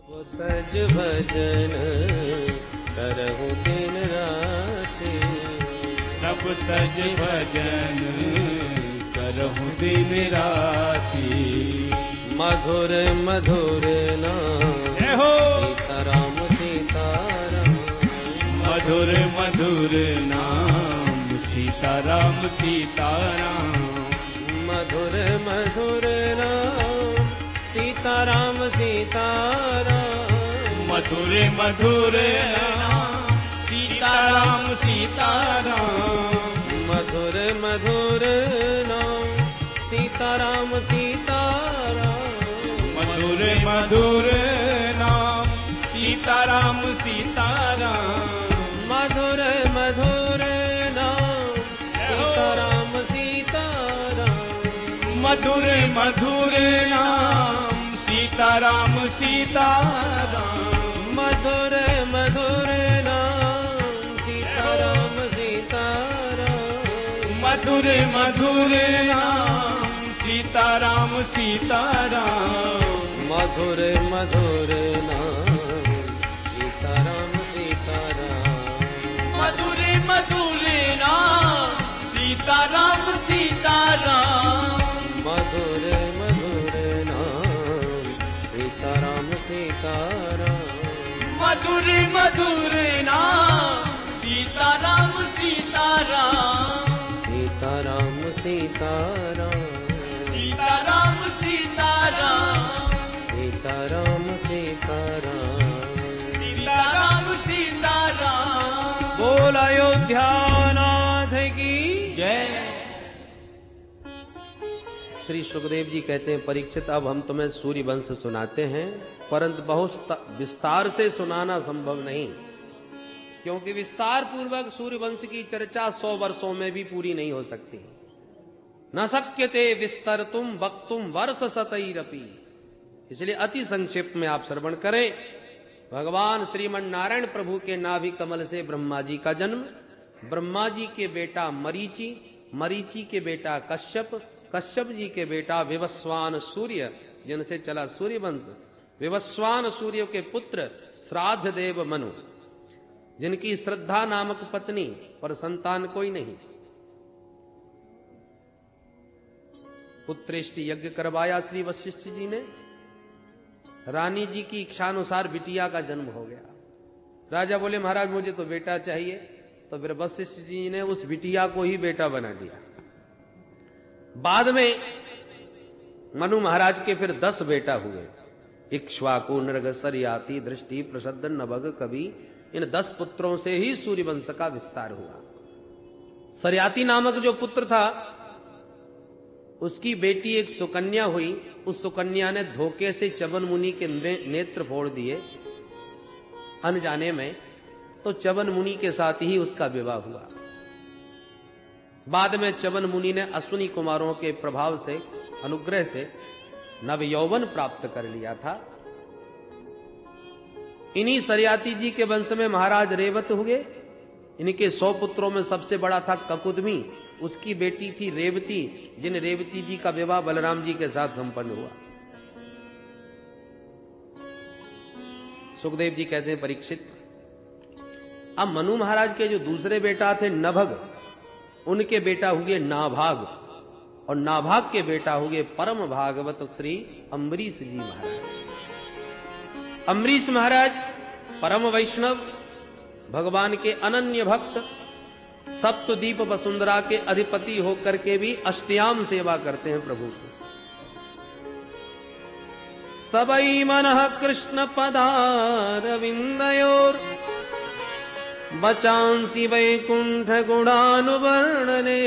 सज भजन करहु दिन राति, सब तज भजन करहु दिन राति। मधुर मधुर नाम सीताराम सीताराम, मधुर मधुर नाम सीताराम सीताराम। मधुर मधुर नाम सीताराम सीताराम, मधुर मधुर नाम सीताराम सीताराम। मधुर मधुर नाम सीताराम सीताराम, मधुर मधुर नाम सीताराम सीताराम। मधुर मधुर नाम सीताराम सीताराम, मधुर मधुर नाम सीताराम सीताराम। मधुर मधुर नाम सीताराम सीताराम, मधुर मधुर नाम सीताराम सीताराम। मधुर मधुर नाम सीताराम सीताराम, मधुर मधुर नाम सीताराम सीताराम। मधुर मधुर नाम सीताराम सीताराम, मधुर मधुर नाम सीताराम सीताराम। सीताराम सीताराम, सीताराम सीताराम। सीताराम सीताराम। सीताराम सीताराम। बोल अयोध्या नाथ की जय। श्री सुखदेव जी कहते हैं, परीक्षित अब हम तुम्हें सूर्य वंश सुनाते हैं, परंतु बहुत विस्तार से सुनाना संभव नहीं, क्योंकि विस्तार पूर्वक सूर्य वंश की चर्चा 100 वर्षों में भी पूरी नहीं हो सकती। न शक्यते विस्तरतुम वक्तुम वर्ष शतैरपि, इसलिए अति संक्षिप्त में आप श्रवण करें। भगवान श्रीमन नारायण प्रभु के नाभि कमल से ब्रह्मा जी का जन्म, ब्रह्मा जी के बेटा मरीचि, मरीचि के बेटा कश्यप, कश्यप जी के बेटा विवस्वान सूर्य, जिनसे चला सूर्य वंश। विवस्वान सूर्य के पुत्र श्राद्ध देव मनु, जिनकी श्रद्धा नामक पत्नी, पर संतान कोई नहीं। पुत्रेष्टि यज्ञ करवाया श्री वशिष्ठ जी ने, रानी जी की इच्छानुसार बिटिया का जन्म हो गया। राजा बोले महाराज मुझे तो बेटा चाहिए, तो फिर वशिष्ठ जी ने उस बिटिया को ही बेटा बना दिया। बाद में मनु महाराज के फिर 10 बेटा हुए, इक्ष्वाकु नृग सरियाति दृष्टि प्रसन्न नभग कवि। इन 10 पुत्रों से ही सूर्यवंश का विस्तार हुआ। सरियाति नामक जो पुत्र था, उसकी बेटी एक सुकन्या हुई। उस सुकन्या ने धोखे से च्यवन मुनि के नेत्र फोड़ दिए अनजाने में, तो च्यवन मुनि के साथ ही उसका विवाह हुआ। बाद में च्यवन मुनि ने अश्विनी कुमारों के प्रभाव से, अनुग्रह से नव यौवन प्राप्त कर लिया था। इन्हीं सरियाती जी के वंश में महाराज रेवत हुए। इनके 100 पुत्रों में सबसे बड़ा था ककुदमी, उसकी बेटी थी रेवती, जिन रेवती जी का विवाह बलराम जी के साथ संपन्न हुआ। सुखदेव जी कहते हैं, परीक्षित अब मनु महाराज के जो दूसरे बेटा थे नभग, उनके बेटा हुए नाभाग, और नाभाग के बेटा हुए परम भागवत श्री अम्बरीश जी महाराज। अम्बरीश महाराज परम वैष्णव, भगवान के अनन्य भक्त, सप्तद्वीप वसुंधरा के अधिपति होकर के भी अष्टयाम सेवा करते हैं प्रभु की। सबई मनः कृष्ण पदारविंदयोर बचांसि वैकुंठ गुणानुवर्णने,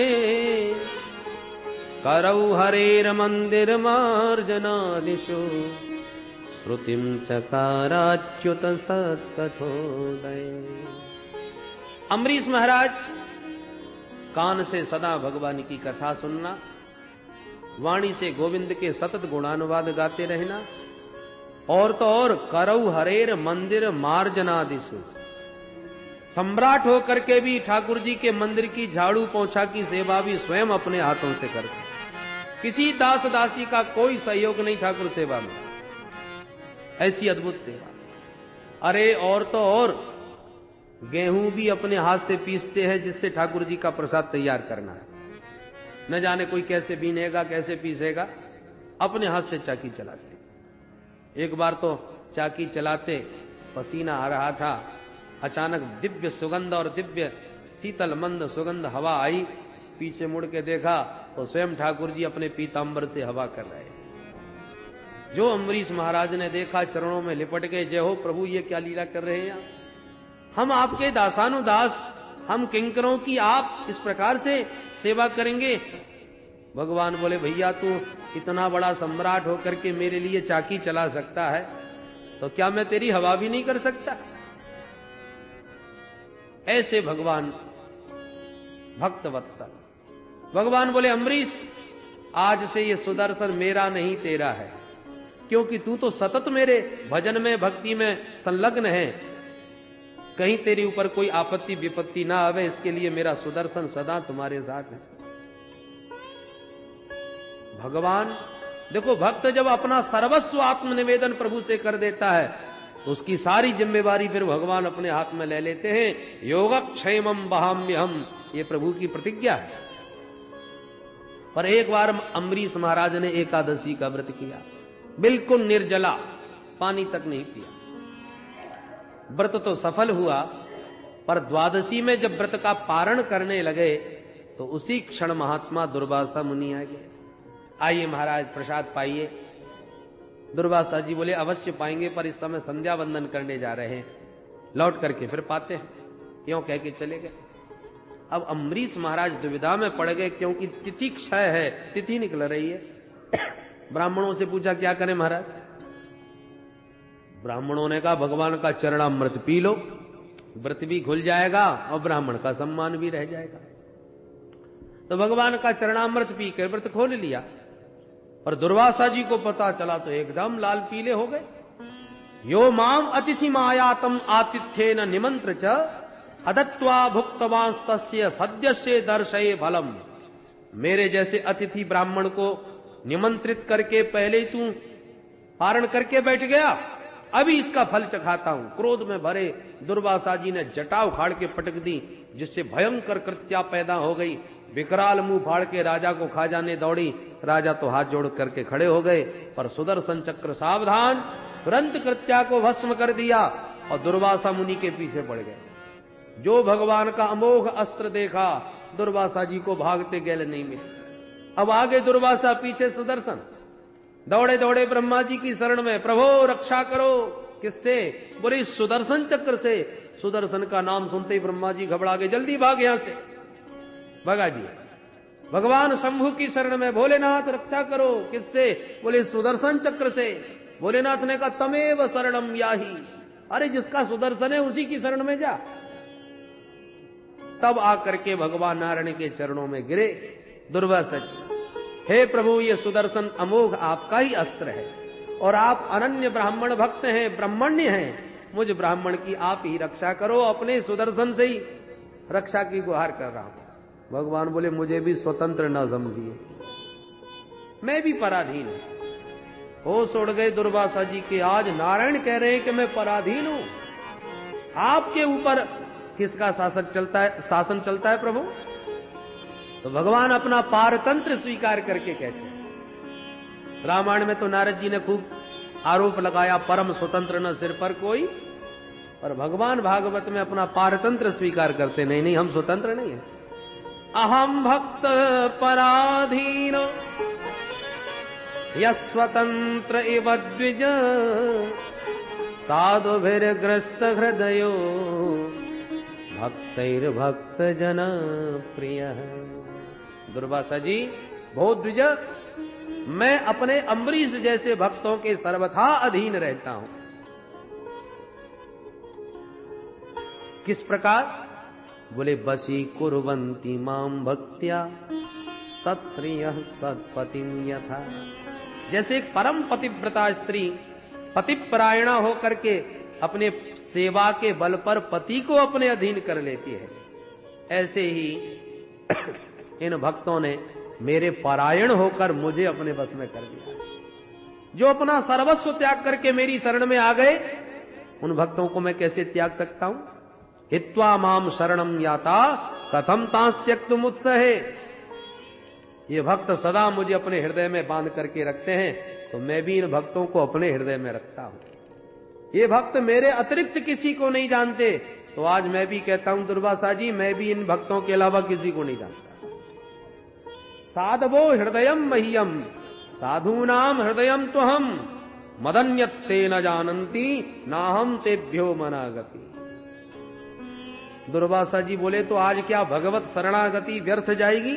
करौ हरेर मंदिर मार्जनादिषु श्रुतिम चकाराच्युत सत्कथोदय। अम्बरीश महाराज कान से सदा भगवान की कथा सुनना, वाणी से गोविंद के सतत गुणानुवाद गाते रहना, और तो और करौ हरेर मंदिर मार्जनादिषु, सम्राट होकर के भी ठाकुर जी के मंदिर की झाड़ू पोंछा की सेवा भी स्वयं अपने हाथों से करते। किसी दास दासी का कोई सहयोग नहीं ठाकुर सेवा में। ऐसी अद्भुत सेवा। अरे और तो और गेहूं भी अपने हाथ से पीसते हैं जिससे ठाकुर जी का प्रसाद तैयार करना है। न जाने कोई कैसे बीनेगा कैसे पीसेगा, अपने हाथ से चाकी चलाते। एक बार तो चाकी चलाते पसीना आ रहा था, अचानक दिव्य सुगंध और दिव्य शीतल मंद सुगंध हवा आई। पीछे मुड़ के देखा तो स्वयं ठाकुर जी अपने पीतांबर से हवा कर रहे। जो अम्बरीश महाराज ने देखा चरणों में लिपट गए, जय हो प्रभु, ये क्या लीला कर रहे हैं आप? हम आपके दासानुदास, हम किंकरों की आप इस प्रकार से सेवा करेंगे? भगवान बोले, भैया तू इतना बड़ा सम्राट होकर के मेरे लिए चाकी चला सकता है तो क्या मैं तेरी हवा भी नहीं कर सकता? ऐसे भगवान भक्त वत्सल। भगवान बोले, अम्बरीश आज से ये सुदर्शन मेरा नहीं तेरा है, क्योंकि तू तो सतत मेरे भजन में भक्ति में संलग्न है। कहीं तेरे ऊपर कोई आपत्ति विपत्ति ना आवे, इसके लिए मेरा सुदर्शन सदा तुम्हारे साथ है। भगवान देखो, भक्त जब अपना सर्वस्व आत्मनिवेदन प्रभु से कर देता है तो उसकी सारी जिम्मेवारी फिर भगवान अपने हाथ में ले लेते हैं। योगक्षेमम वहाम्यहम, ये प्रभु की प्रतिज्ञा है। पर एक बार अम्बरीश महाराज ने एकादशी का व्रत किया, बिल्कुल निर्जला, पानी तक नहीं पिया। व्रत तो सफल हुआ, पर द्वादशी में जब व्रत का पारण करने लगे तो उसी क्षण महात्मा दुर्वासा मुनि आ गए। आइए महाराज प्रसाद पाइए। दुर्वासा जी बोले, अवश्य पाएंगे, पर इस समय संध्या वंदन करने जा रहे हैं, लौट करके फिर पाते हैं। क्यों कह के चले गए। अब अम्बरीश महाराज दुविधा में पड़ गए, क्योंकि तिथि क्षय है, तिथि निकल रही है। ब्राह्मणों से पूछा क्या करें महाराज? ब्राह्मणों ने कहा, भगवान का चरणामृत पी लो, व्रत भी खुल जाएगा और ब्राह्मण का सम्मान भी रह जाएगा। तो भगवान का चरणामृत पी कर व्रत खोल लिया। और दुर्वासा जी को पता चला तो एकदम लाल पीले हो गए। यो माम अतिथि मायातम आतिथ्ये न निमंत्र च अदत्वा भुक्तवांस्तस्य सद्यस्य दर्शये फलम। मेरे जैसे अतिथि ब्राह्मण को निमंत्रित करके पहले ही तू पारण करके बैठ गया, अभी इसका फल चखाता हूं। क्रोध में भरे दुर्वासा जी ने जटा उखाड़ के पटक दी, जिससे भयंकर कृत्या पैदा हो गई। विकराल मुंह फाड़ के राजा को खा जाने दौड़ी। राजा तो हाथ जोड़ करके खड़े हो गए, पर सुदर्शन चक्र सावधान, तुरंत कृत्या को भस्म कर दिया और दुर्वासा मुनि के पीछे पड़ गए। जो भगवान का अमोघ अस्त्र देखा, दुर्वासा जी को भागते गैल नहीं मिले। अब आगे दुर्वासा, पीछे सुदर्शन। दौड़े दौड़े ब्रह्मा जी की शरण में, प्रभो रक्षा करो। किससे? बोले सुदर्शन चक्र से। सुदर्शन का नाम सुनते ही ब्रह्मा जी घबरा गए, जल्दी भाग यहां से, भगा दिया। भगवान शंभु की शरण में, भोलेनाथ रक्षा करो। किससे? बोले सुदर्शन चक्र से। भोलेनाथ ने कहा, तमेव शरणम याही, अरे जिसका सुदर्शन है उसी की शरण में जा। तब आकर के भगवान नारायण के चरणों में गिरे दुर्वासा जी। हे प्रभु, ये सुदर्शन अमोघ आपका ही अस्त्र है और आप अनन्य ब्राह्मण भक्त हैं, ब्राह्मण्य हैं। मुझ ब्राह्मण की आप ही रक्षा करो, अपने सुदर्शन से ही रक्षा की गुहार कर रहा हूं। भगवान बोले, मुझे भी स्वतंत्र न समझिए, मैं भी पराधीन हूं। होश उड़ गए दुर्वासा जी के। आज नारायण कह रहे हैं कि मैं पराधीन हूं, आपके ऊपर किसका शासन चलता है प्रभु? तो भगवान अपना पारतंत्र स्वीकार करके कहते हैं। रामायण में तो नारद जी ने खूब आरोप लगाया, परम स्वतंत्र न सिर पर कोई, और भगवान भागवत में अपना पारतंत्र स्वीकार करते, नहीं नहीं हम स्वतंत्र नहीं है। अहम भक्त पराधीन यस्वतंत्र इव द्विज साधुभिर्ग्रस्त हृदयो भक्तैर्भक्त जन प्रिय। दुर्वासा जी, बहुत द्विज, मैं अपने अम्बरीश जैसे भक्तों के सर्वथा अधीन रहता हूं। किस प्रकार? बोले, बसी कुर्वन्ति माम भक्त्या सत्प्रियः सत्पतिं यथा। जैसे एक परम पतिव्रता स्त्री पतिपरायणा होकर के अपने सेवा के बल पर पति को अपने अधीन कर लेती है, ऐसे ही इन भक्तों ने मेरे परायण होकर मुझे अपने बस में कर दिया। जो अपना सर्वस्व त्याग करके मेरी शरण में आ गए, उन भक्तों को मैं कैसे त्याग सकता हूं? हित्वा माम शरणम याता कथम तांस त्यक्तुम उत्सहे। ये भक्त सदा मुझे अपने हृदय में बांध करके रखते हैं, तो मैं भी इन भक्तों को अपने हृदय में रखता हूं। ये भक्त मेरे अतिरिक्त किसी को नहीं जानते, तो आज मैं भी कहता हूं दुर्वासा जी, मैं भी इन भक्तों के अलावा किसी को नहीं जानता। साधवो हृदयम मह्यम साधूनाम हृदयम तो हम मदन्यत्ते न जानंती नाहम तेभ्यो मनागति। दुर्वासा जी बोले तो आज क्या भगवत शरणागति व्यर्थ जाएगी?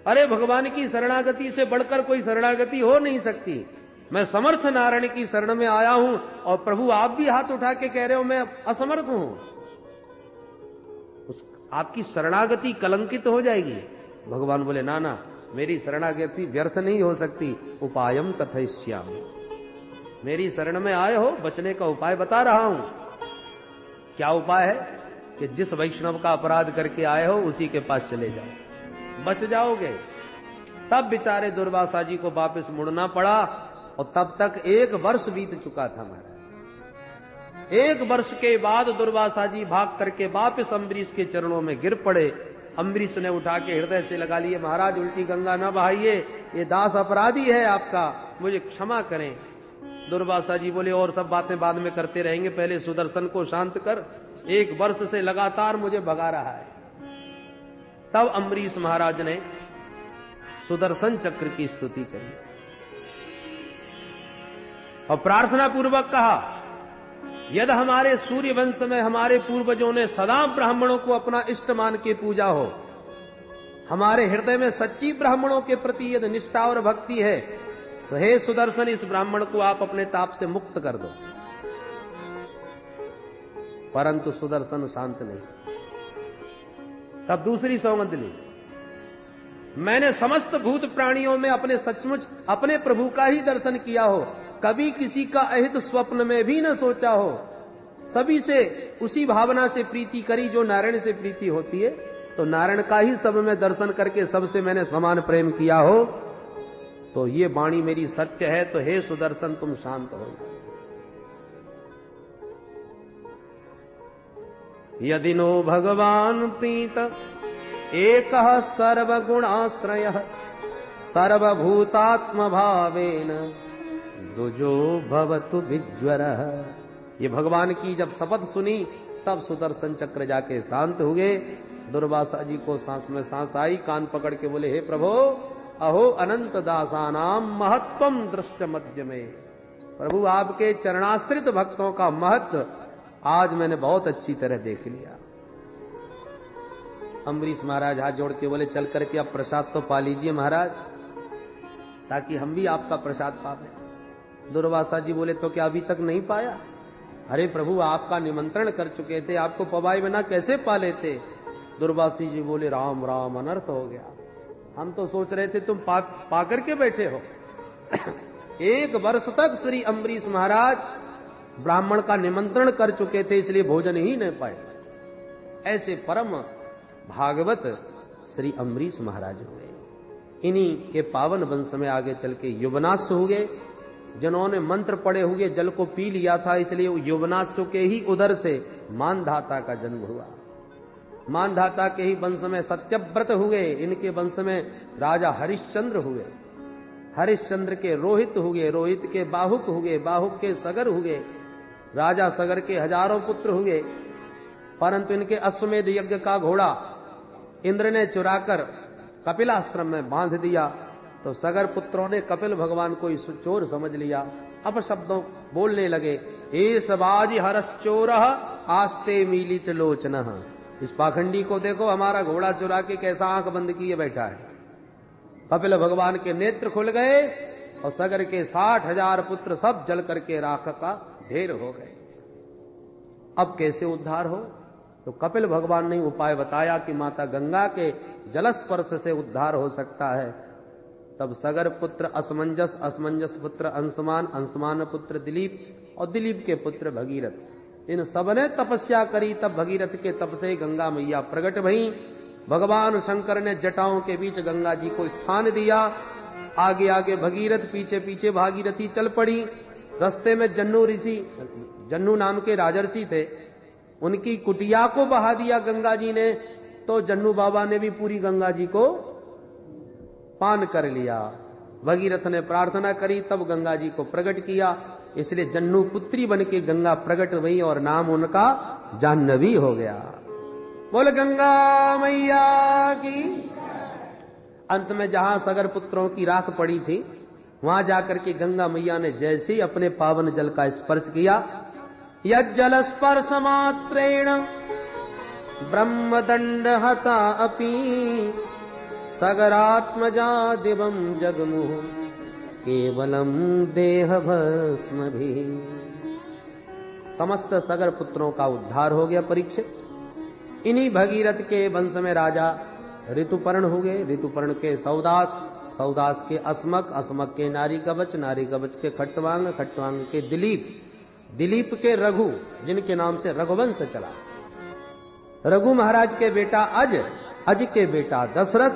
अरे भगवान की शरणागति से बढ़कर कोई शरणागति हो नहीं सकती। मैं समर्थ नारायण की शरण में आया हूं और प्रभु आप भी हाथ उठा के कह रहे हो मैं असमर्थ हूं। आपकी शरणागति कलंकित हो जाएगी। भगवान बोले ना ना, मेरी शरणागति व्यर्थ नहीं हो सकती। उपायम कथयिष्यामि। मेरी शरण में आए हो, बचने का उपाय बता रहा हूं। क्या उपाय है? कि जिस वैष्णव का अपराध करके आए हो उसी के पास चले जाओ, बच जाओगे। तब बेचारे दुर्वासा जी को वापस मुड़ना पड़ा, और तब तक 1 वर्ष बीत चुका था महाराज। 1 वर्ष के बाद दुर्वासा जी भाग करके वापस अम्बरीश के चरणों में गिर पड़े। अम्बरीश ने उठा के हृदय से लगा लिए, महाराज उल्टी गंगा न बहाइए, ये दास अपराधी है आपका, मुझे क्षमा करें। दुर्वासा जी बोले और सब बातें बाद में करते रहेंगे, पहले सुदर्शन को शांत कर, 1 वर्ष से लगातार मुझे भगा रहा है। तब अम्बरीश महाराज ने सुदर्शन चक्र की स्तुति करी और प्रार्थना पूर्वक कहा, यदि हमारे सूर्य वंश में हमारे पूर्वजों ने सदा ब्राह्मणों को अपना इष्ट मान के पूजा हो, हमारे हृदय में सच्ची ब्राह्मणों के प्रति यदि निष्ठा और भक्ति है, तो हे सुदर्शन इस ब्राह्मण को आप अपने ताप से मुक्त कर दो। परंतु सुदर्शन शांत नहीं। तब दूसरी सौगंध ली, मैंने समस्त भूत प्राणियों में अपने सचमुच अपने प्रभु का ही दर्शन किया हो, कभी किसी का अहित स्वप्न में भी न सोचा हो, सभी से उसी भावना से प्रीति करी जो नारायण से प्रीति होती है, तो नारायण का ही सब में दर्शन करके सबसे मैंने समान प्रेम किया हो, तो ये वाणी मेरी सत्य है। तो हे सुदर्शन तुम शांत हो। यदि नो भगवान प्रीत एक सर्वगुणाश्रय सर्वभूतात्म भावेन दुजो भवतु विज्वर। ये भगवान की जब शपथ सुनी तब सुदर्शन चक्र जाके शांत हुए। दुर्वासा जी को सांस में सांस आई, कान पकड़ के बोले, हे प्रभो अहो अनंत दासानाम महत्वम दृष्ट मध्य में। प्रभु आपके चरणाश्रित भक्तों का महत्व आज मैंने बहुत अच्छी तरह देख लिया। अम्बरीश महाराज हाथ जोड़ के बोले, चल करके अब प्रसाद तो पा लीजिए महाराज, ताकि हम भी आपका प्रसाद पा लें। दुर्वासा जी बोले, तो क्या अभी तक नहीं पाया? अरे प्रभु आपका निमंत्रण कर चुके थे, आपको पवाए बिना कैसे पा लेते? दुर्वासी जी बोले, राम राम अनर्थ हो गया, हम तो सोच रहे थे तुम पा करके बैठे हो। 1 वर्ष तक श्री अम्बरीश महाराज ब्राह्मण का निमंत्रण कर चुके थे, इसलिए भोजन ही नहीं पाए। ऐसे परम भागवत श्री अम्बरीश महाराज हुए। इन्हीं के पावन वंश में आगे चल के युवनाश्व हुए, जिन्होंने मंत्र पढ़े हुए जल को पी लिया था, इसलिए युवनाश्व के ही उदर से मानधाता का जन्म हुआ। मानधाता के ही वंश में सत्यव्रत हुए, इनके वंश में राजा हरिश्चंद्र हुए, हरिश्चंद्र के रोहित हुए, रोहित के बाहुक हुए, बाहुक के सगर हुए, राजा सगर के हजारों पुत्र हुए। परंतु इनके अश्वमेध यज्ञ का घोड़ा इंद्र ने चुराकर कपिलाश्रम में बांध दिया, तो सगर पुत्रों ने कपिल भगवान को चोर समझ लिया। अब शब्दों बोलने लगे, एस बाजी हरस चोर आस्ते मीलित लोचन। इस पाखंडी को देखो, हमारा घोड़ा चुरा के कैसा आंख बंद किए बैठा है। कपिल भगवान के नेत्र खुल गए और सगर के 60,000 पुत्र सब जल करके राख का ढेर हो गए। अब कैसे उद्धार हो? तो कपिल भगवान ने उपाय बताया कि माता गंगा के जलस्पर्श से उद्धार हो सकता है। तब सगर पुत्र असमंजस, असमंजस पुत्र अंशुमान, अंशुमान पुत्र दिलीप और दिलीप के पुत्र भगीरथ, इन सबने तपस्या करी। तब भगीरथ के तप से गंगा मैया प्रकट भई। भगवान शंकर ने जटाओं के बीच गंगा जी को स्थान दिया आगे आगे भगीरथ, पीछे पीछे भागीरथी चल पड़ी। रास्ते में जन्नू ऋषि, जन्नू नाम के राजर्षि थे, उनकी कुटिया को बहा दिया गंगा जी ने, तो जन्नू बाबा ने भी पूरी गंगा जी को पान कर लिया। भगीरथ ने प्रार्थना करी, तब गंगा जी को प्रकट किया, इसलिए जन्नू पुत्री बन के गंगा प्रकट हुई और नाम उनका जाह्नवी हो गया। बोल गंगा मैया की। अंत में जहां सगर पुत्रों की राख पड़ी थी, वहां जाकर के गंगा मैया ने जैसे ही अपने पावन जल का स्पर्श किया, यज्जल स्पर्श मात्रेण ब्रह्मदंड हता अपि सगरात्मजा दिवम जगमुह केवलम देह भस्म भी। समस्त सगर पुत्रों का उद्धार हो गया परीक्षित। इन्हीं भगीरथ के वंश में राजा ऋतुपर्ण हो गए, ऋतुपर्ण के सौदास, सौदास के अस्मक, अस्मक के नारी कवच, नारी कवच के खट्टवांग, खट्टवांग के दिलीप, दिलीप के रघु, जिनके नाम से रघुवंश चला। रघु महाराज के बेटा अज, अज के बेटा दशरथ,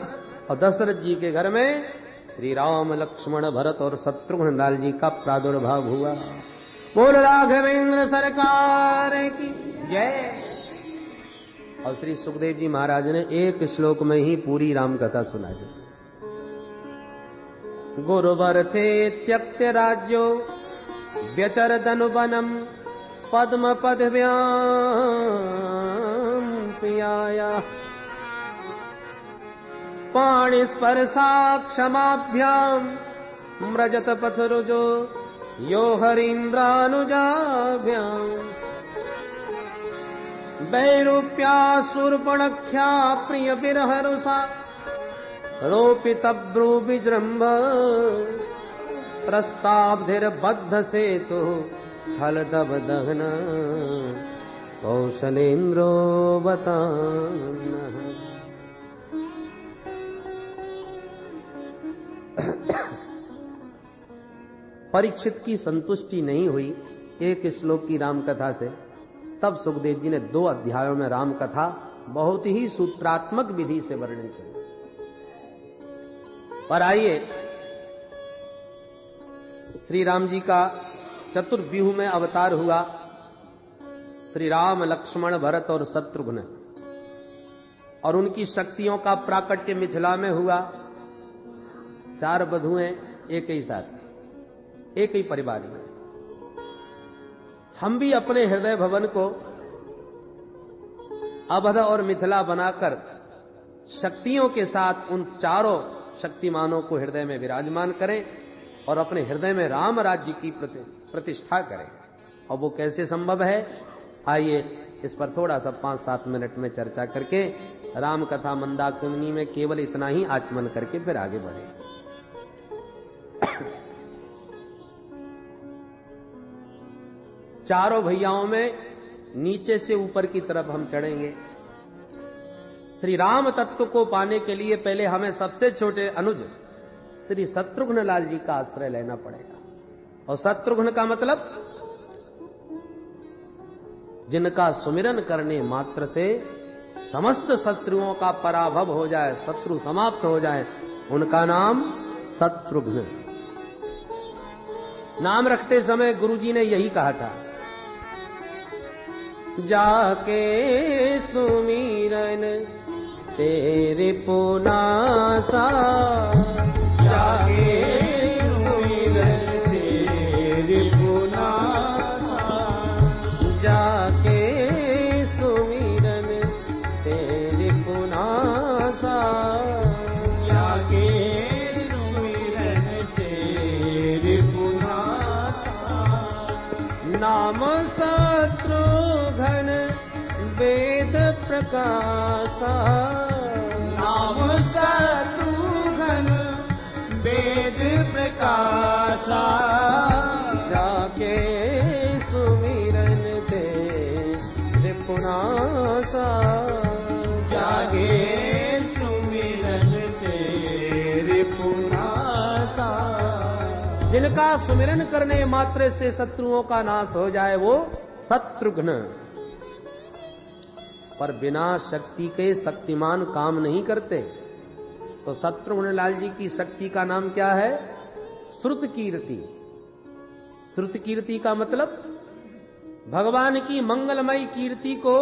और दशरथ जी के घर में श्री राम, लक्ष्मण, भरत और शत्रुघ्न लाल जी का प्रादुर्भाव हुआ। बोल राघवेंद्र सरकार की जय। और श्री सुखदेव जी महाराज ने एक श्लोक में ही पूरी राम कथा सुना दी। गुरुवर थे त्यक्त राज्यो व्यचर धनुवनम पद्म पदव्याम पियाया पाणि स्पर्शा क्षमाभ्याम म्रजत पथरुजो यो हरीन्द्रानुजाभ्याम वैरूप्या सुरपणख्या प्रिय विरहरुषा रोपित ब्रू विजृंभ प्रस्ताब्धिर्बद्ध सेतु हल दब दहन कौशलेन्द्रो बतान। परीक्षित की संतुष्टि नहीं हुई एक श्लोक की राम कथा से, तब सुखदेव जी ने 2 अध्यायों में राम कथा बहुत ही सूत्रात्मक विधि से वर्णन की। पर आइए, श्री राम जी का चतुर्व्यूह में अवतार हुआ। श्री राम, लक्ष्मण, भरत और शत्रुघ्न, और उनकी शक्तियों का प्राकट्य मिथिला में हुआ। 4 बधुएं एक ही साथ, एक ही परिवार में। हम भी अपने हृदय भवन को अवध और मिथिला बनाकर शक्तियों के साथ उन 4 शक्तिमानों को हृदय में विराजमान करें और अपने हृदय में राम राज्य की प्रतिष्ठा करें। और वो कैसे संभव है, आइए इस पर थोड़ा सा 5-7 मिनट में चर्चा करके राम कथा मंदाकिनी में केवल इतना ही आचमन करके फिर आगे बढ़े। चारों भैयाओं में नीचे से ऊपर की तरफ हम चढ़ेंगे। श्री राम तत्व को पाने के लिए पहले हमें सबसे छोटे अनुज श्री शत्रुघ्न लाल जी का आश्रय लेना पड़ेगा। और शत्रुघ्न का मतलब जिनका सुमिरन करने मात्र से समस्त शत्रुओं का पराभव हो जाए, शत्रु समाप्त हो जाए, उनका नाम शत्रुघ्न। नाम रखते समय गुरुजी ने यही कहा था, जाके सुमिरन तेरे पुनासा, जाके सुमिरन तेरे पुनासा, जाके सुमिरन तेरे पुनासा, जाके सुमिरन तेरे पुनासा। नाम शत्रुघ्न वेद प्रकाशा, नाम शत्रुघ्न वेद प्रकाशा, जाके सुमिरन तेरे पुनासा, जाके सुमिरन तेरे पुनासा। जिनका सुमिरन करने मात्र से शत्रुओं का नाश हो जाए वो शत्रुघ्न। पर बिना शक्ति के शक्तिमान काम नहीं करते। तो शत्रुघ्न लाल जी की शक्ति का नाम क्या है? श्रुत कीर्ति। श्रुत कीर्ति का मतलब भगवान की मंगलमयी कीर्ति को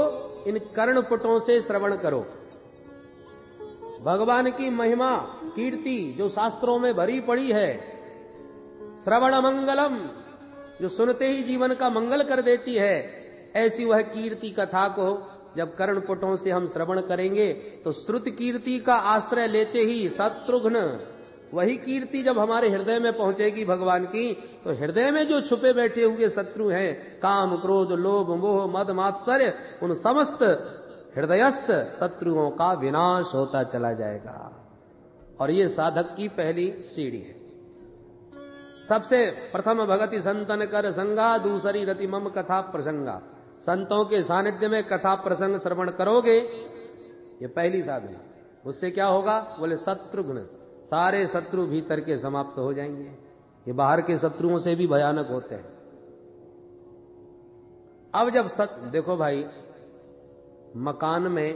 इन कर्णपुटों से श्रवण करो। भगवान की महिमा कीर्ति जो शास्त्रों में भरी पड़ी है, श्रवण मंगलम, जो सुनते ही जीवन का मंगल कर देती है, ऐसी वह कीर्ति कथा को जब कर्णपुटों से हम श्रवण करेंगे तो श्रुत कीर्ति का आश्रय लेते ही शत्रुघ्न, वही कीर्ति जब हमारे हृदय में पहुंचेगी भगवान की, तो हृदय में जो छुपे बैठे हुए शत्रु हैं, काम क्रोध लोभ मोह मद मात्सर्य, उन समस्त हृदयस्थ शत्रुओं का विनाश होता चला जाएगा। और ये साधक की पहली सीढ़ी है। सबसे प्रथम भगति संतन कर संगा, दूसरी रति मम कथा प्रसंगा। संतों के सानिध्य में कथा प्रसंग श्रवण करोगे, ये पहली साधना। उससे क्या होगा? बोले शत्रुघ्न, सारे शत्रु भीतर के समाप्त हो जाएंगे। ये बाहर के शत्रुओं से भी भयानक होते हैं। अब जब देखो भाई, मकान में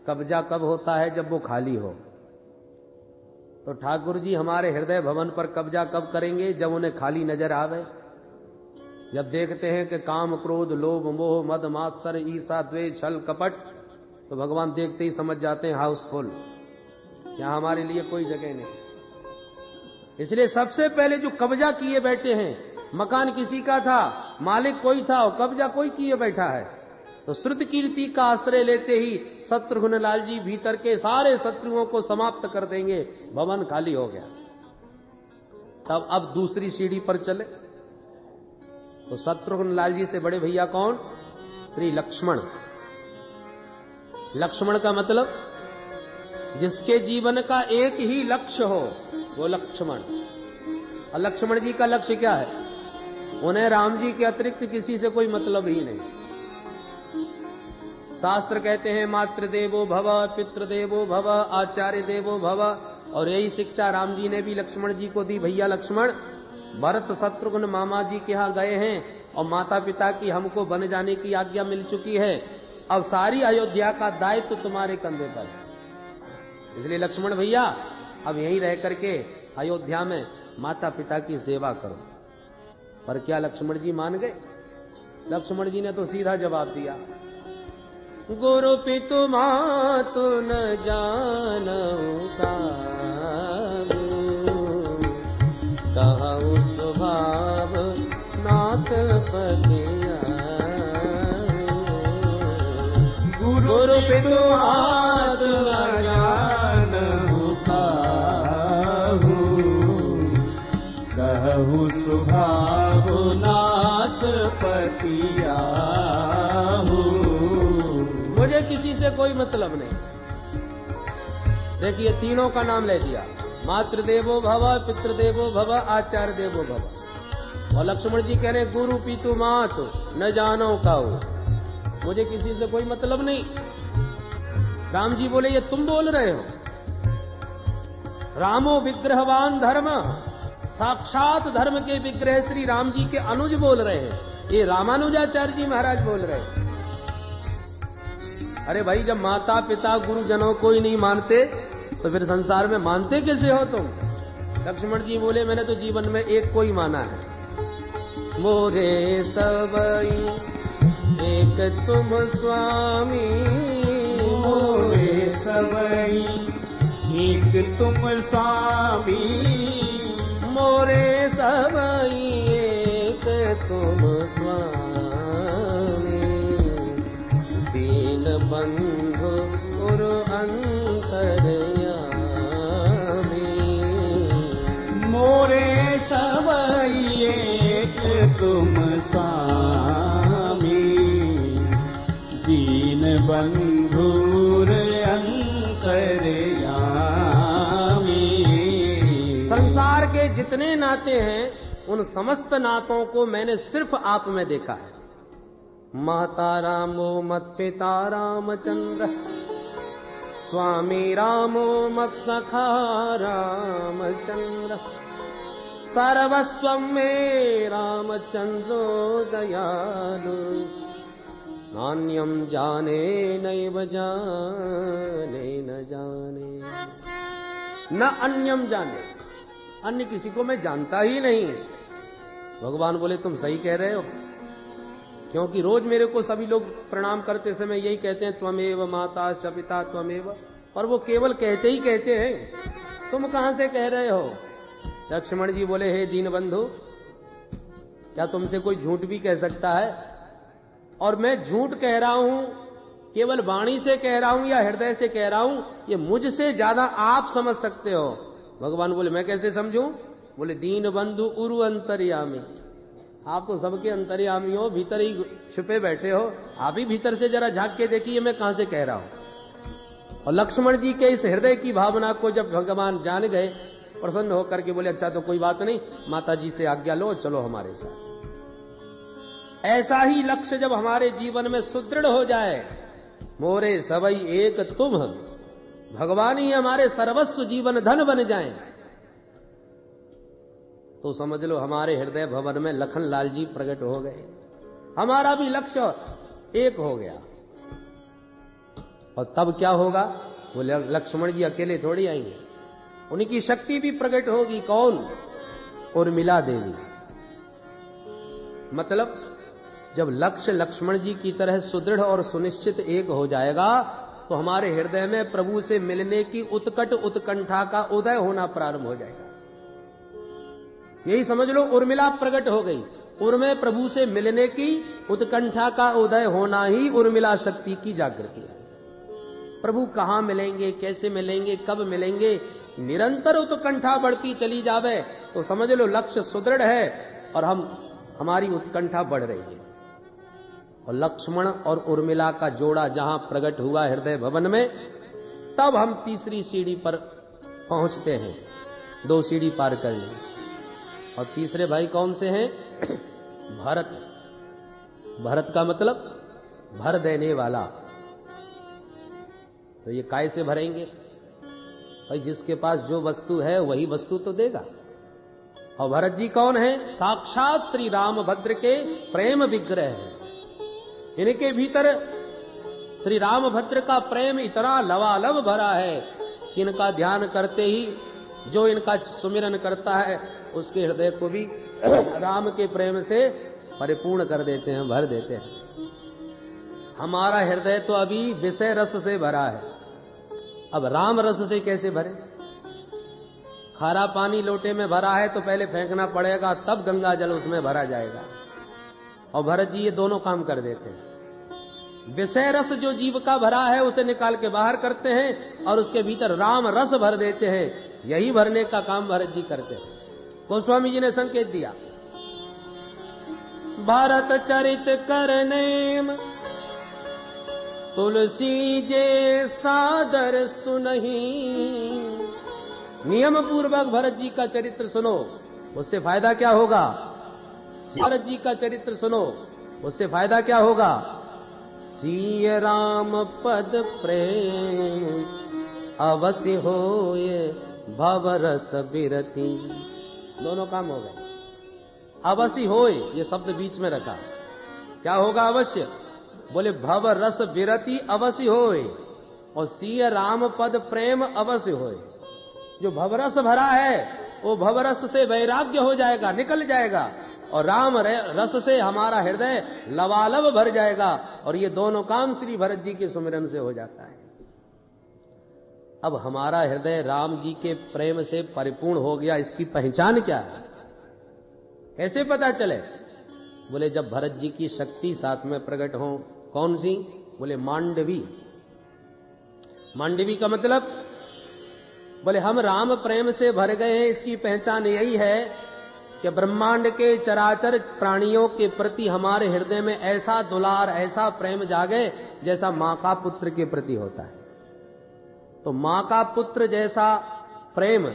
कब्जा कब होता है? जब वो खाली हो। तो ठाकुर जी हमारे हृदय भवन पर कब्जा कब करेंगे? जब उन्हें खाली नजर आवे। जब देखते हैं कि काम क्रोध लोभ मोह मद मात्सर्य ईर्षा द्वेष छल कपट, तो भगवान देखते ही समझ जाते हैं हाउसफुल, यहां हमारे लिए कोई जगह नहीं। इसलिए सबसे पहले जो कब्जा किए बैठे हैं, मकान किसी का था, मालिक कोई था और कब्जा कोई किए बैठा है, तो श्रुत कीर्ति का आश्रय लेते ही शत्रुघ्न लाल जी भीतर के सारे शत्रुओं को समाप्त कर देंगे। भवन खाली हो गया। तब अब दूसरी सीढ़ी पर चले तो शत्रुघ्न लाल जी से बड़े भैया कौन? श्री लक्ष्मण। लक्ष्मण का मतलब जिसके जीवन का एक ही लक्ष्य हो, वो लक्ष्मण। और लक्ष्मण जी का लक्ष्य क्या है? उन्हें राम जी के अतिरिक्त किसी से कोई मतलब ही नहीं। शास्त्र कहते हैं मातृदेवो भव, पितृदेवो भव, आचार्य देवो भव, और यही शिक्षा राम जी ने भी लक्ष्मण जी को दी। भैया लक्ष्मण, भरत शत्रुघ्न मामा जी के यहां गए हैं और माता पिता की हमको बन जाने की आज्ञा मिल चुकी है। अब सारी अयोध्या का दायित्व तुम्हारे कंधे पर है। इसलिए लक्ष्मण भैया अब यहीं रह करके अयोध्या में माता पिता की सेवा करो। पर क्या लक्ष्मण जी मान गए? लक्ष्मण जी ने तो सीधा जवाब दिया, गुरु पितु मातु न जानऊ कहु स्वभाव नाथ पतिया। गुरु पितु मातु न जानऊ कहु स्वभाव नाथ पतिया। मुझे किसी से कोई मतलब नहीं। देखिए तीनों का नाम ले दिया, मातृदेवो भव, पितृदेवो भव, आचार्य देवो भव। और लक्ष्मण जी कह रहे गुरु पितु मात न जानो काऊ, मुझे किसी से कोई मतलब नहीं। राम जी बोले ये तुम बोल रहे हो? रामो विग्रहवान धर्म, साक्षात धर्म के विग्रह श्री राम जी के अनुज बोल रहे हैं। ये रामानुजाचार्य जी महाराज बोल रहे हैं। अरे भाई, जब माता पिता गुरुजनों को ही नहीं मानते तो फिर संसार में मानते कैसे हो तुम? लक्ष्मण जी बोले मैंने तो जीवन में एक को ही माना है, मोरे सबई एक तुम स्वामी। मोरे सबई एक तुम स्वामी। मोरे सबई एक तुम स्वामी। दीन बंधु और अंतरयामी। मोरे सबई एक तुम स्वामी। दीन बंधुर अंतरयामी। संसार के जितने नाते हैं उन समस्त नातों को मैंने सिर्फ आप में देखा है। माता रामो मत पिता रामचंद्र, स्वामी रामो मत सखा रामचंद्र। सर्वस्व में रामचंद्रो दयालु, नान्यम जाने नैव जाने न जाने। न अन्यम जाने, अन्य किसी को मैं जानता ही नहीं। भगवान बोले तुम सही कह रहे हो, क्योंकि रोज मेरे को सभी लोग प्रणाम करते समय यही कहते हैं त्वमेव माता च पिता त्वमेव, और वो केवल कहते ही कहते हैं, तुम कहां से कह रहे हो? लक्ष्मण जी बोले हे दीन बंधु, क्या तुमसे कोई झूठ भी कह सकता है? और मैं झूठ कह रहा हूं केवल वाणी से कह रहा हूं या हृदय से कह रहा हूं, ये मुझसे ज्यादा आप समझ सकते हो। भगवान बोले मैं कैसे समझूं? बोले दीन बंधु उरु अंतर्यामी, आप तो सबके अंतर्यामी हो, भीतर ही छुपे बैठे हो, आप ही भीतर से जरा झांक के देखिए मैं कहां से कह रहा हूं। और लक्ष्मण जी के इस हृदय की भावना को जब भगवान जान गए, प्रसन्न होकर के बोले अच्छा तो कोई बात नहीं, माता जी से आज्ञा लो, चलो हमारे साथ। ऐसा ही लक्ष्य जब हमारे जीवन में सुदृढ़ हो जाए, मोरे सबई एक तुम, भगवान ही हमारे सर्वस्व जीवन धन बन जाएं, तो समझ लो हमारे हृदय भवन में लखन लाल जी प्रकट हो गए, हमारा भी लक्ष्य एक हो गया। और तब क्या होगा? बोले लक्ष्मण जी अकेले थोड़ी आएंगे, उनकी शक्ति भी प्रकट होगी। कौन? उर्मिला देवी। मतलब जब लक्ष्य लक्ष्मण जी की तरह सुदृढ़ और सुनिश्चित एक हो जाएगा, तो हमारे हृदय में प्रभु से मिलने की उत्कट उत्कंठा का उदय होना प्रारंभ हो जाएगा। यही समझ लो उर्मिला प्रकट हो गई। उर्मे प्रभु से मिलने की उत्कंठा का उदय होना ही उर्मिला शक्ति की जागृति है। प्रभु कहां मिलेंगे, कैसे मिलेंगे, कब मिलेंगे, निरंतर उत्कंठा बढ़ती चली जावे, तो समझ लो लक्ष्य सुदृढ़ है और हमारी उत्कंठा बढ़ रही है। और लक्ष्मण और उर्मिला का जोड़ा जहां प्रकट हुआ हृदय भवन में, तब हम तीसरी सीढ़ी पर पहुंचते हैं। 2 सीढ़ी पार कर ली। और तीसरे भाई कौन से हैं? भरत। भरत का मतलब भर देने वाला। तो ये काय से भरेंगे? भाई जिसके पास जो वस्तु है वही वस्तु तो देगा। और भरत जी कौन है? साक्षात श्री रामभद्र के प्रेम विग्रह है। इनके भीतर श्री रामभद्र का प्रेम इतना लवालब भरा है कि इनका ध्यान करते ही जो इनका सुमिरन करता है उसके हृदय को भी राम के प्रेम से परिपूर्ण कर देते हैं, भर देते हैं। हमारा हृदय तो अभी विषय रस से भरा है, अब राम रस से कैसे भरे? खारा पानी लोटे में भरा है तो पहले फेंकना पड़ेगा, तब गंगा जल उसमें भरा जाएगा। और भरत जी ये दोनों काम कर देते हैं। विषय रस जो जीव का भरा है उसे निकाल के बाहर करते हैं और उसके भीतर राम रस भर देते हैं। यही भरने का काम भरत जी करते हैं। गोस्वामी जी ने संकेत दिया, भारत चरित करनेम तुलसी जे सादर सुनही। नियम पूर्वक भरत जी का चरित्र सुनो, उससे फायदा क्या होगा? भरत जी का चरित्र सुनो, उससे फायदा क्या होगा? सिय राम पद प्रेम अवश्य होए भवरस बिरती। दोनों काम हो गए। अवश्य होए, ये शब्द बीच में रखा। क्या होगा अवश्य? बोले भव रस विरति अवश्य होए और सिय राम पद प्रेम अवश्य होए। जो भवरस भरा है वो भवरस से वैराग्य हो जाएगा, निकल जाएगा, और राम रस से हमारा हृदय लवालब भर जाएगा। और ये दोनों काम श्री भरत जी के सुमिरन से हो जाता है। अब हमारा हृदय राम जी के प्रेम से परिपूर्ण हो गया, इसकी पहचान क्या है? कैसे पता चले? बोले जब भरत जी की शक्ति साथ में प्रकट हो। कौन सी? बोले मांडवी। मांडवी का मतलब, बोले हम राम प्रेम से भर गए हैं, इसकी पहचान यही है कि ब्रह्मांड के चराचर प्राणियों के प्रति हमारे हृदय में ऐसा दुलार, ऐसा प्रेम जागे जैसा मां का पुत्र के प्रति होता है। तो मां का पुत्र जैसा प्रेम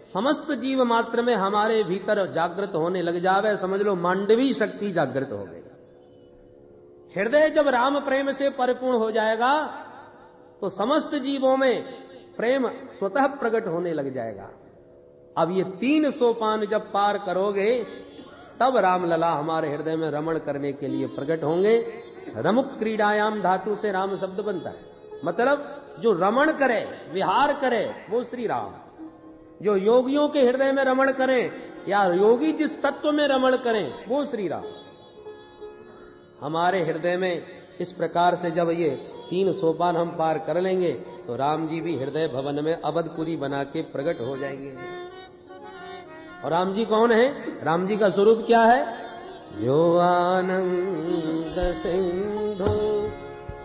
समस्त जीव मात्र में हमारे भीतर जागृत होने लग जावे, समझ लो मांडवी शक्ति जागृत हो गई। हृदय जब राम प्रेम से परिपूर्ण हो जाएगा तो समस्त जीवों में प्रेम स्वतः प्रकट होने लग जाएगा। अब ये 3 सोपान जब पार करोगे तब रामलला हमारे हृदय में रमण करने के लिए प्रकट होंगे। रमुक क्रीडायाम धातु से राम शब्द बनता है, मतलब जो रमण करे, विहार करे, वो श्री राम। जो योगियों के हृदय में रमण करें, या योगी जिस तत्व में रमण करें वो श्री राम। हमारे हृदय में इस प्रकार से जब ये 3 सोपान हम पार कर लेंगे तो राम जी भी हृदय भवन में अवधपुरी बना के प्रकट हो जाएंगे। और राम जी कौन है? राम जी का स्वरूप क्या है? जो आनंद सिंधु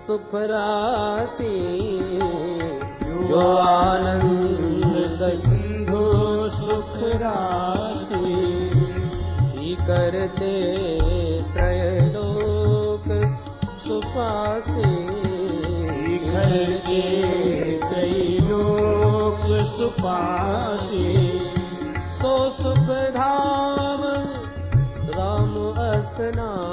सुख राशि, जो आनंद सिंधु सुख राशि, करते त्रयलोक सुपासी, करते त्रयलोक सुपासी, तो सुख धाम राम स्नान,